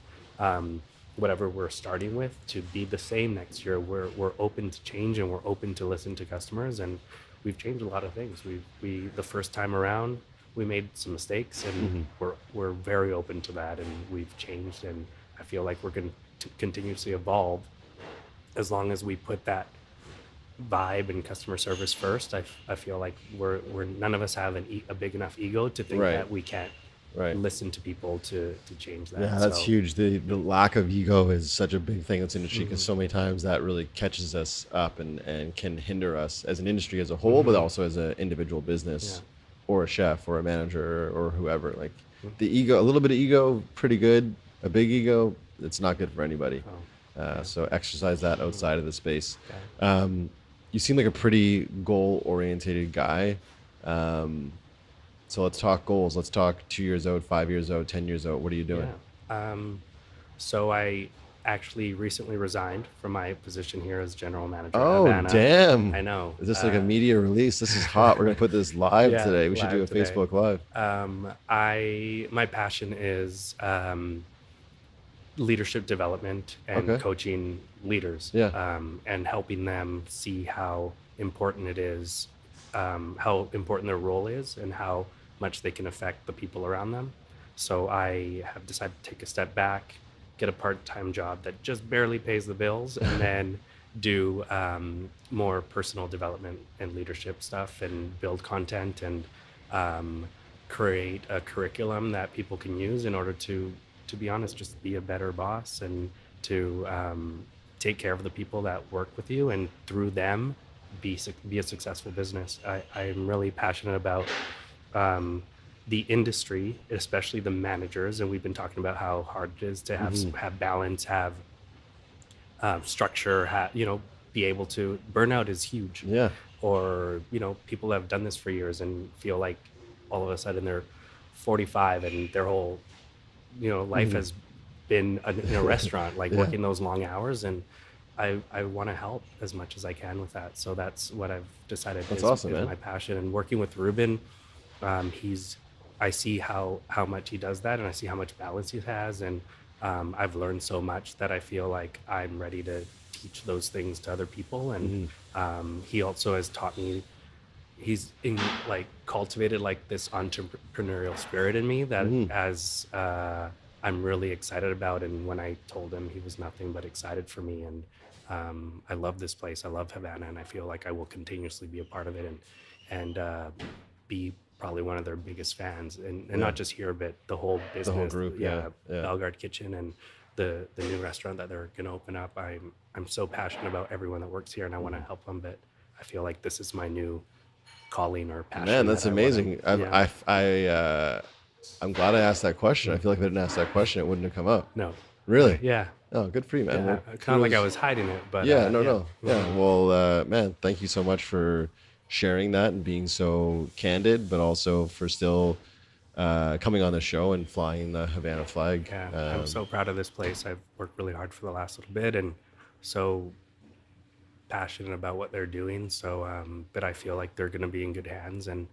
whatever we're starting with to be the same next year. We're open to change and we're open to listen to customers, and we've changed a lot of things. We the first time around we made some mistakes, and we're very open to that, and we've changed, and I feel like we're going to continuously evolve as long as we put that vibe and customer service first. I feel like we're none of us have a big enough ego to think that we can't listen to people to change that. Yeah, that's huge. The lack of ego is such a big thing in this industry, because so many times that really catches us up and can hinder us as an industry as a whole, but also as an individual business or a chef or a manager or whoever. Like the ego, a little bit of ego, pretty good. A big ego, it's not good for anybody. So exercise that outside of the space. You seem like a pretty goal-oriented guy. So let's talk goals. Let's talk 2 years out, 5 years out, 10 years out. What are you doing? So I actually recently resigned from my position here as general manager. Oh, at Havana. damn. I know. Is this like a media release? This is hot. We're going to put this live today. We should do a today. Facebook Live. My passion is leadership development and coaching leaders, and helping them see how important it is, how important their role is, and how much they can affect the people around them. So I have decided to take a step back, get a part-time job that just barely pays the bills, and then do more personal development and leadership stuff, and build content, and create a curriculum that people can use in order to be honest, just be a better boss, and to take care of the people that work with you, and through them be a successful business. I'm really passionate about the industry, especially the managers, and we've been talking about how hard it is to have balance, have structure, be able to. Burnout is huge. Or people have done this for years and feel like all of a sudden they're 45 and their whole life has been in a restaurant, like working those long hours, and I want to help as much as I can with that. So that's what I've decided is my passion. And working with Ruben, I see how much he does that, and I see how much balance he has, and I've learned so much that I feel like I'm ready to teach those things to other people. And he also has taught me, he's cultivated like this entrepreneurial spirit in me that as I'm really excited about. And when I told him, he was nothing but excited for me. And I love this place. I love Havana, and I feel like I will continuously be a part of it, and be probably one of their biggest fans, and not just here, but the whole business, the whole group. Bellegarde Kitchen and the new restaurant that they're going to open up. I'm so passionate about everyone that works here, and I want to help them, but I feel like this is my new calling or passion. Man, that's amazing. I'm glad I asked that question. I feel like if I didn't ask that question, it wouldn't have come up. No. Really? Yeah. Oh, good for you, man. Yeah, kind of like I was hiding it, but no. Well, man, thank you so much for sharing that and being so candid, but also for still coming on the show and flying the Havana flag. Yeah, I'm so proud of this place. I've worked really hard for the last little bit and so passionate about what they're doing. So, but I feel like they're going to be in good hands and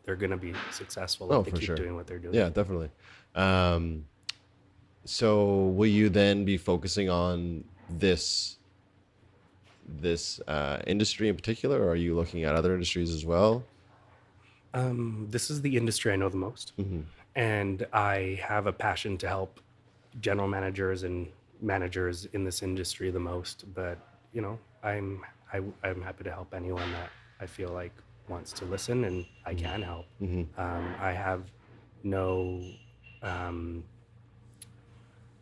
they're going to be successful if they for keep sure. doing what they're doing. Yeah, definitely. So will you then be focusing on this industry in particular, or are you looking at other industries as well? This is the industry I know the most, and I have a passion to help general managers and managers in this industry the most. But you know, I'm happy to help anyone that I feel like wants to listen, and I can help. I have no,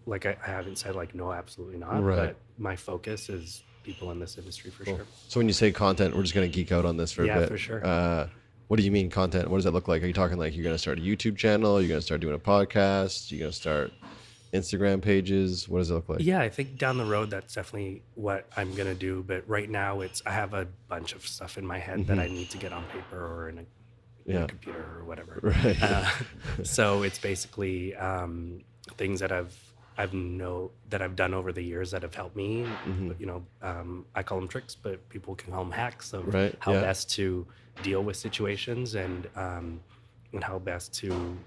like I haven't said like no, absolutely not. Right. But my focus is people in this industry for sure. So when you say content, we're just going to geek out on this for a Yeah, bit. for sure. What do you mean content? What does that look like? Are you talking like you're going to start a YouTube channel? You're going to start doing a podcast? You're going to start Instagram pages? What does it look like? Yeah, I think down the road that's definitely what I'm gonna do. But right now, I have a bunch of stuff in my head that I need to get on paper or in a computer or whatever. Right. So it's basically things that I've done over the years that have helped me. You know, I call them tricks, but people can call them hacks of Right, how yeah. best to deal with situations and how best to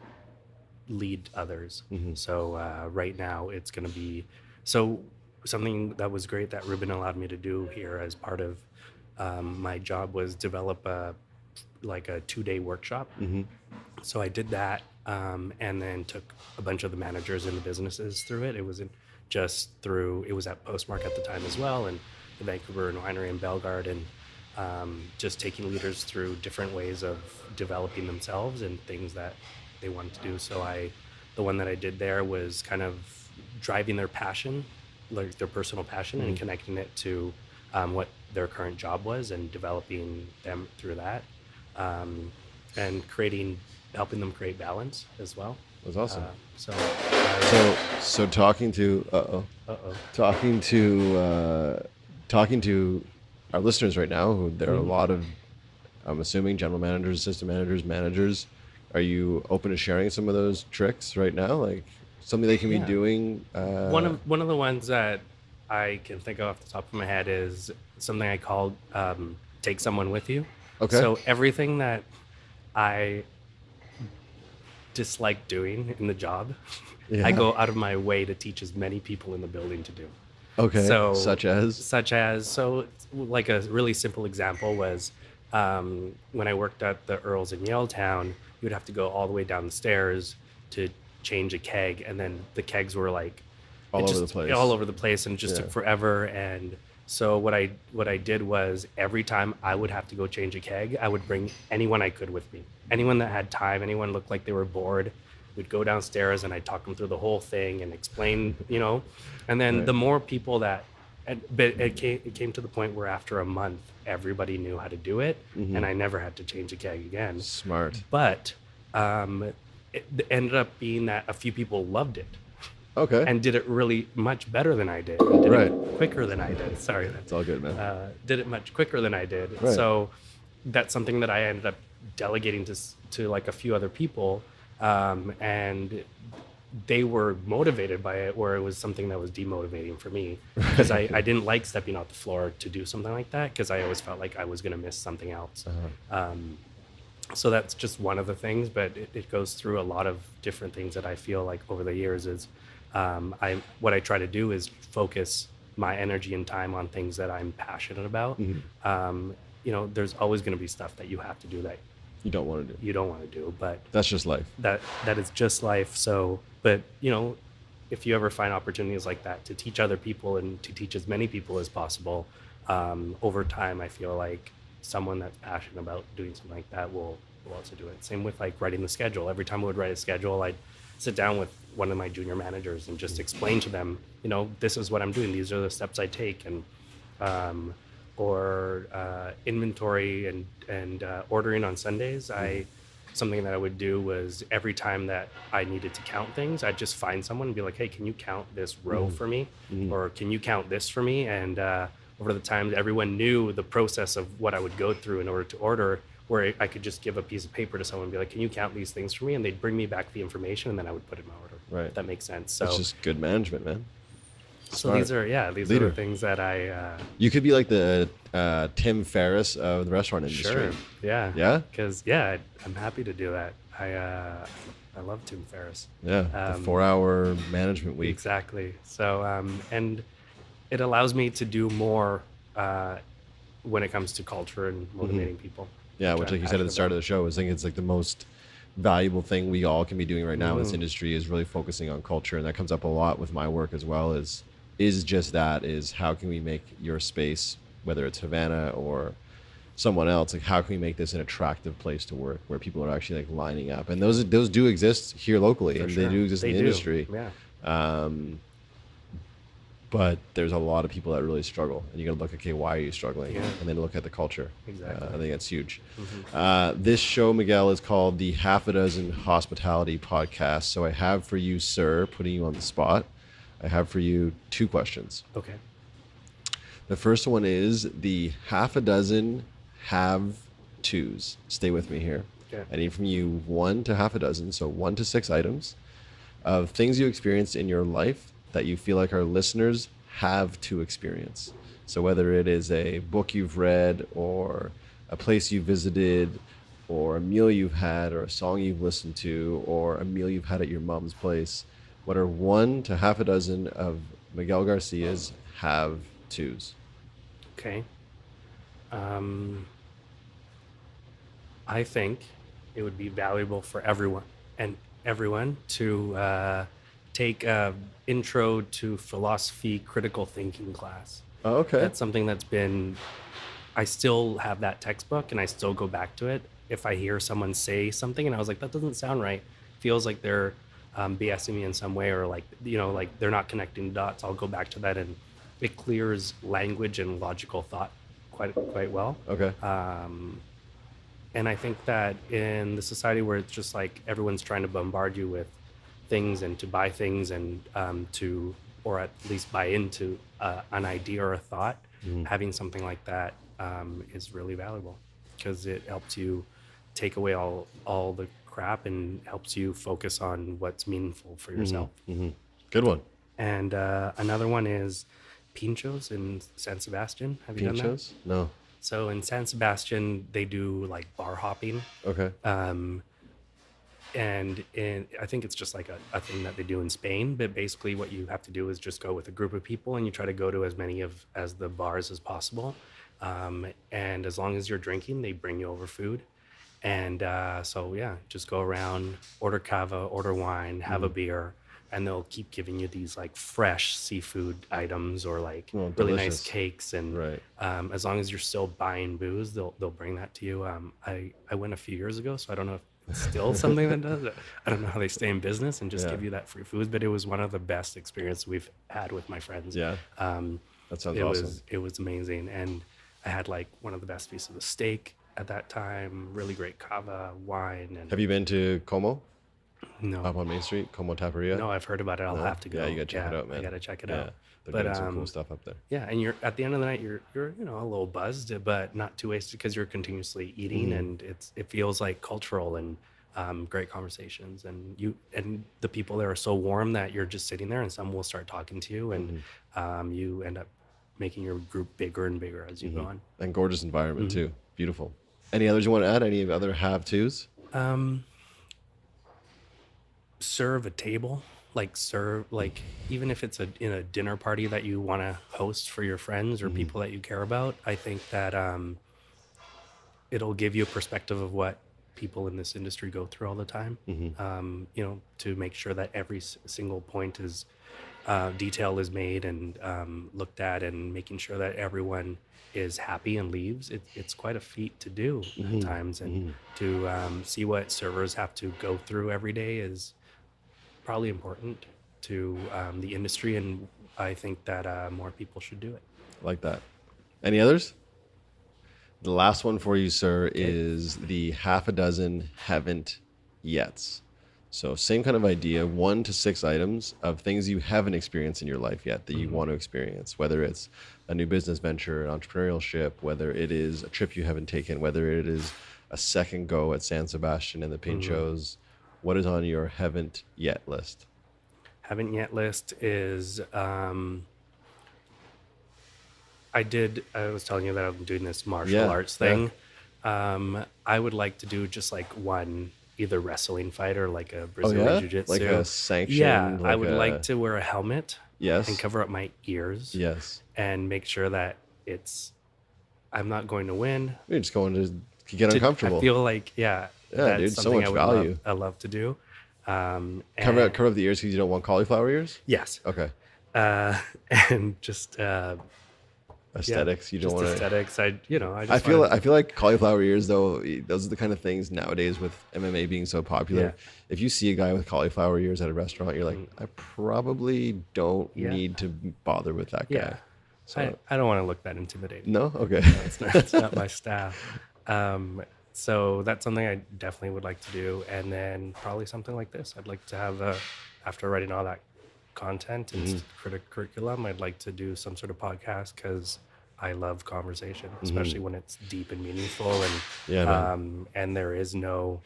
lead others. So right now it's going to be something that was great that Ruben allowed me to do here as part of my job was develop a 2-day workshop. So I did that and then took a bunch of the managers in the businesses through it. It wasn't just through, it was at Postmark at the time as well, and the Vancouver and Winery in Bellegarde, and just taking leaders through different ways of developing themselves and things that they wanted to do. So the one that I did there was kind of driving their passion, like their personal passion, and connecting it to what their current job was and developing them through that, and helping them create balance as well. That's awesome. So talking to talking to our listeners right now, who there are a lot of, I'm assuming, general managers, assistant managers. Are you open to sharing some of those tricks right now? Like something they can be doing? One of the ones that I can think of off the top of my head is something I called take someone with you. Okay. So everything that I dislike doing in the job, I go out of my way to teach as many people in the building to do. Okay. So such as like a really simple example was when I worked at the Earls in Yaletown, you would have to go all the way down the stairs to change a keg, and then the kegs were like all over the place and just took forever. And so what I did was every time I would have to go change a keg, I would bring anyone I could with me. Anyone that had time, anyone looked like they were bored, we'd go downstairs and I'd talk them through the whole thing and explain, and then the more people but it came to the point where after a month, everybody knew how to do it, and I never had to change a keg again. Smart. But it ended up being that a few people loved it. Okay. And did it really much better than I did. And did it quicker than I did. Sorry. It's all good, man. Did it much quicker than I did. Right. So that's something that I ended up delegating to like a few other people. And they were motivated by it, where it was something that was demotivating for me, because I didn't like stepping off the floor to do something like that, because I always felt like I was going to miss something else. So that's just one of the things, but it goes through a lot of different things that I feel like over the years is what I try to do is focus my energy and time on things that I'm passionate about. There's always going to be stuff that you have to do that you don't want to do, but that's just life. That is just life. So, but if you ever find opportunities like that to teach other people and to teach as many people as possible, over time, I feel like someone that's passionate about doing something like that will also do it. Same with like writing the schedule. Every time I would write a schedule, I'd sit down with one of my junior managers and just explain to them, this is what I'm doing. These are the steps I take. And, inventory and ordering on Sundays. Something that I would do was every time that I needed to count things, I'd just find someone and be like, hey, can you count this row for me? Or can you count this for me? And over the times, everyone knew the process of what I would go through in order to order, where I could just give a piece of paper to someone and be like, can you count these things for me? And they'd bring me back the information, and then I would put it in my order. Right. If that makes sense. It's So, just good management, man. so these are the things that I, You could be like the Tim Ferriss of the restaurant industry. sure. Yeah. Yeah? Cause I'm happy to do that. I love Tim Ferriss. Yeah. The 4-hour management week. Exactly. So, and it allows me to do more when it comes to culture and motivating people. Yeah, which, like you said at the start of the show, I think it's like the most valuable thing we all can be doing right now in this industry is really focusing on culture, and that comes up a lot with my work as well. Is just that is how can we make your space, whether it's Havana or someone else, like how can we make this an attractive place to work where people are actually like lining up, and those do exist here locally, and they do exist in the industry. Yeah. But there's a lot of people that really struggle, and you got to look, okay, why are you struggling? Yeah. And then look at the culture. Exactly. I think that's huge. This show, Miguel, is called the Half a Dozen Hospitality Podcast. So I have for you, sir, putting you on the spot, I have for you 2 questions. Okay. The first one is the half a dozen have-tos. Stay with me here. Okay. I need from you 1 to half a dozen, so 1 to 6 items of things you experienced in your life that you feel like our listeners have to experience. So whether it is a book you've read or a place you visited or a meal you've had or a song you've listened to or a meal you've had at your mom's place, what are 1 to half a dozen of Miguel Garcia's have-tos? Okay. I think it would be valuable for everyone to take a intro to philosophy critical thinking class. Oh, okay. That's something I still have that textbook and I still go back to it. If I hear someone say something and I was like, that doesn't sound right, feels like they're BSing me in some way, or like, like they're not connecting dots, I'll go back to that, and it clears language and logical thought quite well. Okay. And I think that in the society where it's just like everyone's trying to bombard you with things and to buy things and or at least buy into an idea or a thought, having something like that is really valuable because it helps you take away all the crap and helps you focus on what's meaningful for yourself. Good one. And another one is Pinchos in San Sebastian. Have you done that? Pinchos? No. So in San Sebastian, they do like bar hopping. Okay. And I think it's just like a thing that they do in Spain. But basically what you have to do is just go with a group of people and you try to go to as many as the bars as possible. And as long as you're drinking, they bring you over food. And just go around, order cava, order wine, have a beer, and they'll keep giving you these like fresh seafood items or like really nice cakes. And right. As long as you're still buying booze, they'll bring that to you. I went a few years ago, so I don't know if it's still something that does it. I don't know how they stay in business and just give you that free food, but it was one of the best experiences we've had with my friends. Yeah. That sounds awesome. It was amazing. And I had like one of the best pieces of steak at that time, really great cava, wine. And have you been to Como? No. Up on Main Street, Como Taperia? No, I've heard about it. I'll have to go. Yeah, you gotta check it out, man. I gotta check it out. They're doing some cool stuff up there. Yeah, and you're at the end of the night, you're a little buzzed, but not too wasted because you're continuously eating, and it feels like cultural and great conversations, and the people there are so warm that you're just sitting there, and some will start talking to you, and you end up making your group bigger and bigger as you go on. And gorgeous environment too, beautiful. Any others you want to add? Any other have-tos? Serve a table, like even if it's in a dinner party that you want to host for your friends or people that you care about. I think that it'll give you a perspective of what people in this industry go through all the time. To make sure that every single point is detail is made and looked at, and making sure that everyone is happy and leaves. It's quite a feat to do at times, and to see what servers have to go through every day is probably important to the industry, and I think that more people should do it. Like that. Any others? The last one for you, sir, is the half a dozen haven't yets. So same kind of idea, 1 to 6 items of things you haven't experienced in your life yet that you want to experience, whether it's a new business venture, an entrepreneurship, whether it is a trip you haven't taken, whether it is a second go at San Sebastian and the Pinchos. What is on your haven't yet list? Haven't yet list is I was telling you that I'm doing this martial arts thing. I would like to do just like one either wrestling fight or like a Brazilian jiu-jitsu. Like a sanctioned. Yeah, like I would like to wear a helmet. Yes. And cover up my ears. Yes. And make sure that I'm not going to win. You're just going to get uncomfortable. I feel like, that's dude, so something much value. I love to do. Cover up the ears because you don't want cauliflower ears? Yes. Okay. And just aesthetics. You don't want aesthetics. I feel like cauliflower ears though. Those are the kind of things nowadays with MMA being so popular. Yeah. If you see a guy with cauliflower ears at a restaurant, you're like, I probably don't need to bother with that guy. Yeah. So I don't want to look that intimidating. No, okay. It's not my style. So that's something I definitely would like to do, and then probably something like this. I'd like to have after writing all that content and curriculum, I'd like to do some sort of podcast because I love conversation, especially when it's deep and meaningful, and there is no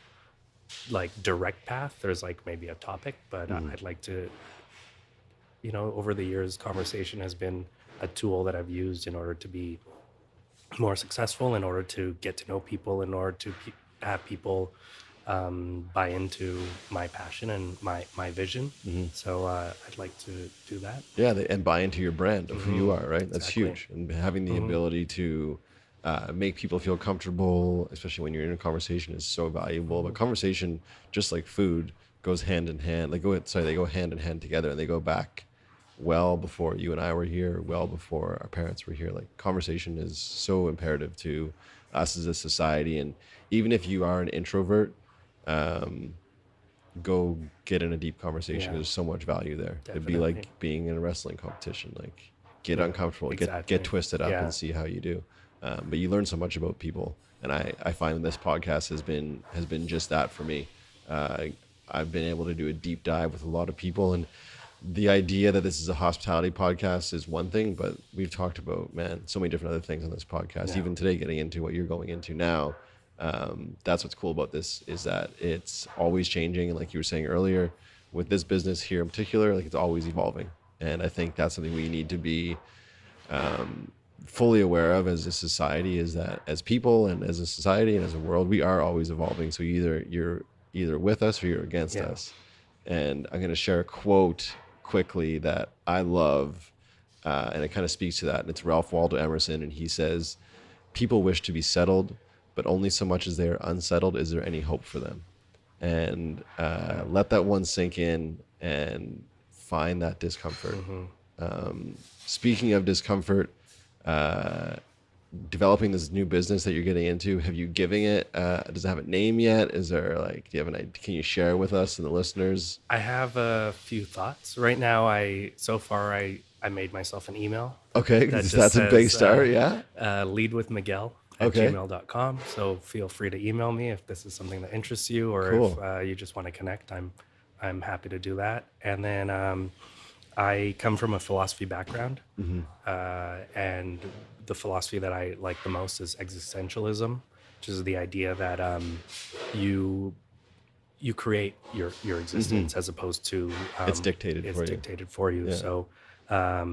like direct path. There's like maybe a topic, but I'd like to, over the years, conversation has been a tool that I've used in order to be more successful, in order to get to know people, in order to have people buy into my passion and my vision. So I'd like to do that. Yeah, and buy into your brand of who you are, right? That's Exactly. huge. And having the ability to make people feel comfortable, especially when you're in a conversation, is so valuable. But conversation, just like food, goes hand in hand. They go hand in hand together, and they go back well before you and I were here, well before our parents were here. Like, conversation is so imperative to us as a society. And even if you are an introvert, go get in a deep conversation. There's so much value there. Definitely. It'd be like being in a wrestling competition. Like, get uncomfortable, get twisted up, and see how you do. But you learn so much about people, and I find this podcast has been just that for me. I've been able to do a deep dive with a lot of people, and the idea that this is a hospitality podcast is one thing, but we've talked about, so many different other things on this podcast. Even today, getting into what you're going into now. That's what's cool about this, is that it's always changing. And like you were saying earlier, with this business here in particular, like, it's always evolving. And I think that's something we need to be fully aware of as a society, is that as people and as a society and as a world, we are always evolving. So you're either with us or you're against us. And I'm going to share a quote quickly that I love, and it kind of speaks to that. And it's Ralph Waldo Emerson, and he says, "People wish to be settled, but only so much as they are unsettled is there any hope for them." And let that one sink in and find that discomfort. Speaking of discomfort, developing this new business that you're getting into, have you given it, does it have a name yet? Is there do you have an idea? Can you share with us and the listeners? I have a few thoughts right now. I made myself an email. Okay, that's a big start. Lead with Miguel at gmail.com. So feel free to email me if this is something that interests you, or if you just want to connect. I'm happy to do that. And then I come from a philosophy background, and the philosophy that I like the most is existentialism, which is the idea that you create your existence as opposed to it's dictated for you. Yeah.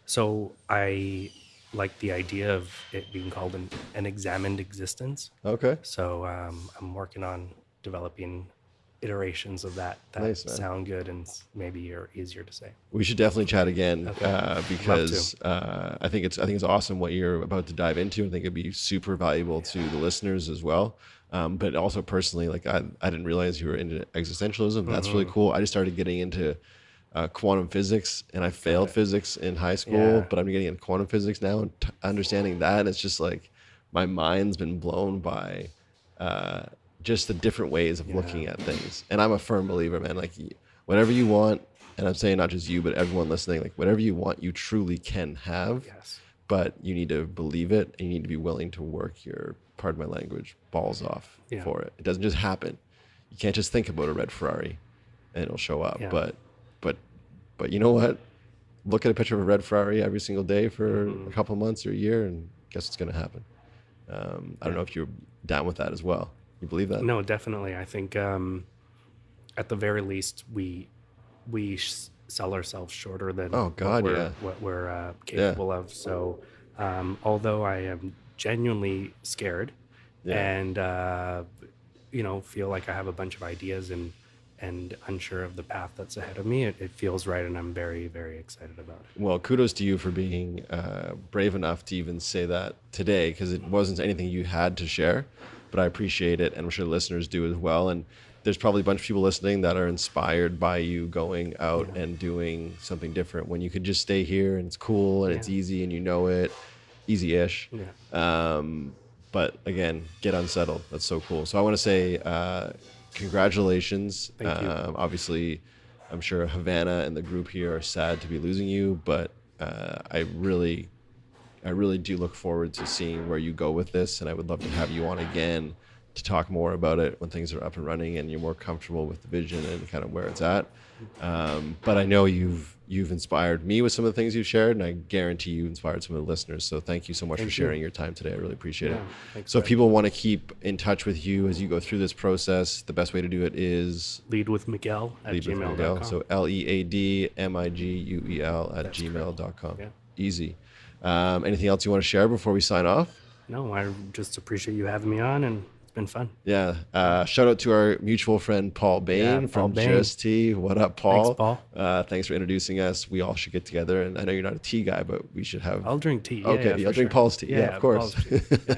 So I like the idea of it being called an examined existence. Okay. So I'm working on developing iterations of that nice, sound good and maybe are easier to say. We should definitely chat again, because I think it's awesome what you're about to dive into. I think it'd be super valuable to the listeners as well. But also personally, like, I didn't realize you were into existentialism. That's really cool. I just started getting into quantum physics, and I failed physics in high school, but I'm getting into quantum physics now, and understanding that, it's just like my mind's been blown by just the different ways of looking at things. And I'm a firm believer, man, like, whatever you want, and I'm saying not just you, but everyone listening, like, whatever you want, you truly can have. Yes. But you need to believe it, and you need to be willing to work your, pardon my language, balls off for it. It doesn't just happen. You can't just think about a red Ferrari and it'll show up. But you know what? Look at a picture of a red Ferrari every single day for a couple months or a year, and guess what's going to happen. I don't know if you're down with that as well. You believe that? No, definitely. I think at the very least, we sell ourselves shorter than Oh God, yeah. what we're Yeah. capable of. So, although I am genuinely scared Yeah. and feel like I have a bunch of ideas and unsure of the path that's ahead of me, it feels right, and I'm very, very excited about it. Well, kudos to you for being brave enough to even say that today, because it wasn't anything you had to share, but I appreciate it, and I'm sure listeners do as well. And there's probably a bunch of people listening that are inspired by you going out and doing something different when you could just stay here and it's cool and it's easy and you know it, easy-ish. Yeah. But again, get unsettled. That's so cool. So I want to say congratulations. Thank you. Obviously, I'm sure Havana and the group here are sad to be losing you, but I really do look forward to seeing where you go with this, and I would love to have you on again to talk more about it when things are up and running and you're more comfortable with the vision and kind of where it's at. But I know you've inspired me with some of the things you've shared, and I guarantee you inspired some of the listeners. So thank you so much for sharing your time today. I really appreciate it. Thanks, So if Brad. people want to keep in touch with you as you go through this process, the best way to do it is Lead with Miguel at lead with gmail.com. Miguel. So LEADMIGUEL@gmail.com. Yeah. Easy. Anything else you want to share before we sign off? No, I just appreciate you having me on, and it's been fun. Yeah. Shout out to our mutual friend Paul Bain Yeah, Paul from Bain. Just Tea. What up, Paul? Thanks, Paul. Thanks for introducing us. We all should get together, and I know you're not a tea guy, but we should have. I'll drink tea. Okay, yeah, I'll for drink sure. Paul's tea. Yeah, of course. Paul's tea. Yeah,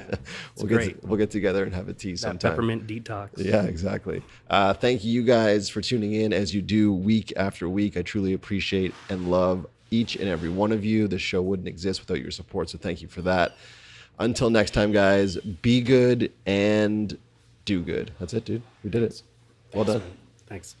it's We'll get together and have a tea that sometime. peppermint detox. Yeah, exactly. Thank you guys for tuning in as you do week after week. I truly appreciate and love each and every one of you. This show wouldn't exist without your support, so thank you for that. Until next time, guys, be good and do good. That's it, dude. We did it. Well done. Thanks.